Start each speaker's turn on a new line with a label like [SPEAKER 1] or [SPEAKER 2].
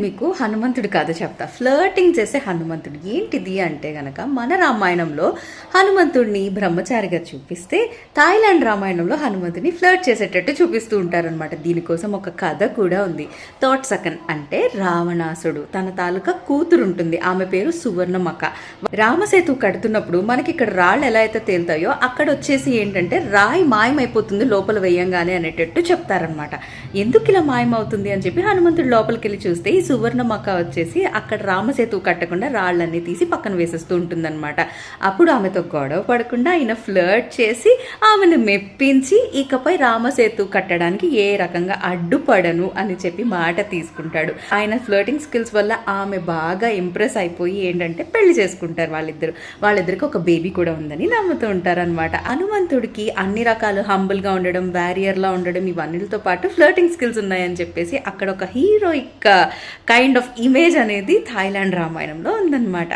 [SPEAKER 1] మీకు హనుమంతుడి కథ చెప్తా. ఫ్లర్టింగ్ చేసే హనుమంతుడు ఏంటిది అంటే గనక, మన రామాయణంలో హనుమంతుడిని బ్రహ్మచారిగా చూపిస్తే థాయిలాండ్ రామాయణంలో హనుమంతుడిని ఫ్లర్ట్ చేసేటట్టు చూపిస్తూ ఉంటారనమాట. దీనికోసం ఒక కథ కూడా ఉంది. తోట్సకన్ అంటే రావణాసుడు తన తాలూకా కూతురు ఉంటుంది, ఆమె పేరు సువర్ణమక. రామసేతు కడుతున్నప్పుడు మనకి ఇక్కడ రాళ్ళు ఎలా అయితే తేలుతాయో అక్కడ వచ్చేసి ఏంటంటే రాయి మాయమైపోతుంది లోపల వేయంగానే అనేటట్టు చెప్తారనమాట. ఎందుకు ఇలా మాయమవుతుంది అని చెప్పి హనుమంతుడు లోపలికి వెళ్ళి చూస్తే ఈ సువర్ణమక్క వచ్చేసి అక్కడ రామసేతు కట్టకుండా రాళ్ళన్నీ తీసి పక్కన వేసేస్తూ ఉంటుందన్నమాట. అప్పుడు ఆమెతో గొడవ పడకుండా ఆయన ఫ్లర్ట్ చేసి ఆమెను మెప్పించి ఇకపై రామసేతు కట్టడానికి ఏ రకంగా అడ్డుపడను అని చెప్పి మాట తీసుకుంటాడు. ఆయన ఫ్లర్టింగ్ స్కిల్స్ వల్ల ఆమె బాగా ఇంప్రెస్ అయిపోయి ఏంటంటే పెళ్లి చేసుకుంటారు. వాళ్ళిద్దరికి ఒక బేబీ కూడా ఉందని నమ్ముతూ ఉంటారు అనమాట. హనుమంతుడికి అన్ని రకాలు హంబుల్గా ఉండడం, బ్యారియర్లా ఉండడం, ఇవన్నిటితో పాటు ఫ్లర్టింగ్ స్కిల్స్ ఉన్నాయని చెప్పేసి అక్కడ ఒక హీరోయిక్ కైండ్ ఆఫ్ ఇమేజ్ అనేది థాయిలాండ్ రామాయణంలో ఉందన్నమాట.